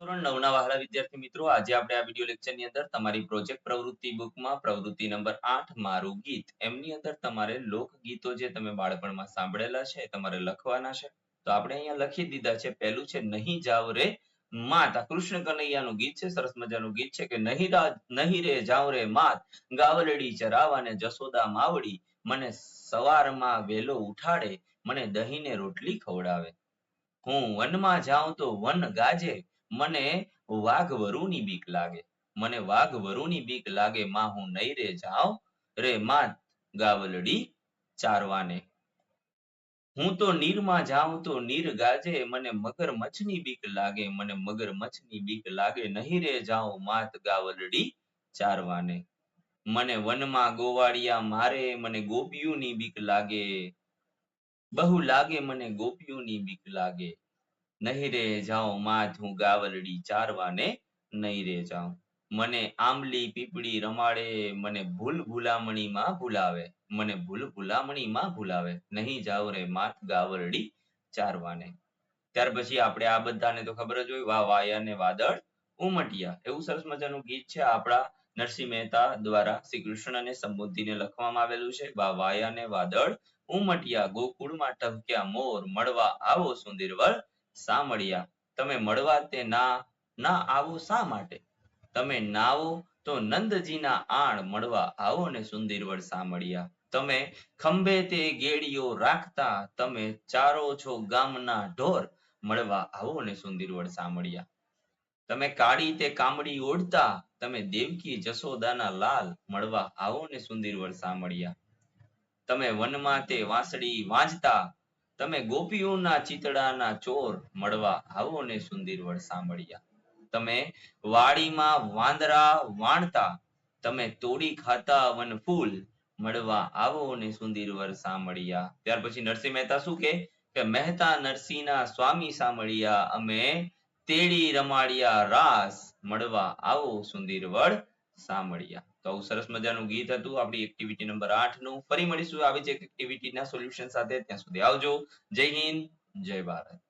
ધોરણ 9 ના વહાલા વિદ્યાર્થી મિત્રો, આજે આપણે આ વિડિયો લેક્ચરની અંદર તમારી પ્રોજેક્ટ પ્રવૃત્તિ બુકમાં પ્રવૃત્તિ નંબર 8 મારું ગીત એમની અંદર તમારે લોકગીતો જે તમે બાળપણમાં સાંભળેલા છે તમારે લખવાના છે. તો આપણે અહીંયા લખી દીધા છે. પહેલું છે નહીં જાવ રે માત. આ કૃષ્ણ કનૈયાનું ગીત છે. સરસ મજાનું ગીત છે કે નહીં રે જાવ રે માત, ગાવલડી ચરાવાને જસોદા માવડી, મને સવારમાં વેલો ઉઠાડે, મને દહીંને રોટલી ખવડાવે. હું વનમાં જાઉં તો વન ગાજે, મને વાઘ વરુની બીક લાગે. મને વાઘ વરુની બીક લાગે, માં હું નહીં રે જાઉં રે માત, ગાવલડી ચારવાને. હું તો નીરમાં જાઉં તો નીર ગાજે, મને મગરમચ્છની બીક લાગે, મને મગરમચ્છની બીક લાગે, નહીં રે જાઉં માત, ગાવલડી ચારવાને. મને વનમાં ગોવાળિયા મારે, મને ગોપીઓની બીક લાગે, બહુ લાગે મને ગોપીઓની બીક લાગે. નહીં રે જાઉં માત, હું ગાવલડી ચારવાને નહીં રે જાઉં. મને આંબલી પીપળી રમાડે, મને ભૂલ ભૂલામણીમાં ભૂલાવે, મને ભૂલ ભૂલામણીમાં ભૂલાવે, નહીં જાઉં રે માત, ગાવલડી ચારવાને. ત્યાર પછી આપણે આ બધાને તો ખબર જ હોય, વા વાયા ને વાદળ ઉમટ્યા. એવું સરસ મજાનું ગીત છે આપણા નરસિંહ મહેતા દ્વારા શ્રી કૃષ્ણને સંબોધીને લખવામાં આવેલું છે. વા વાયા ને વાદળ ઉમટ્યા, ગોકુળમાં ટહક્યા મોર, મળવા આવો સુંદરવર સામળિયા. તમે મળવા તે ના આવો શા માટે? તમે નાવો તો નંદજીના આણ, મળવા આવો ને સુંદરવર સામળિયા. તમે ખંભે તે ગેડીઓ રાખતા, તમે ચારો છો ગામના ઢોર, મળવા આવો ને સુંદરવર સામળિયા. તમે કાળી તે કામડી ઓઢતા, તમે દેવકી જશોદાના લાલ, મળવા આવો ને સુંદરવર સામળિયા. તમે વનમાં તે વાંસળી વાંજતા, તમે ગોપીઓના ચિતડાના ચોર, મળવા આવો ને સુંદરવર સામળિયા. તમે વાડીમાં વાંદરા વાણતા, તમે તોડી ખાતા વનફૂલ, મળવા આવો ને સુંદરવર સામળિયા. ત્યાર પછી નરસિંહ મહેતા શું કે મહેતા નરસિંહના સ્વામી સામળિયા, અમે તેડી રમાડિયા રાસ, મળવા આવો સુંદરવર સામળિયા. તો આવું સરસ મજાનું ગીત હતું આપણી એક્ટિવિટી નંબર 8 નું. ફરી મળીશું આવી જ એક એક્ટિવિટીના સોલ્યુશન સાથે. ત્યાં સુધી આવજો. જય હિન્દ, જય ભારત.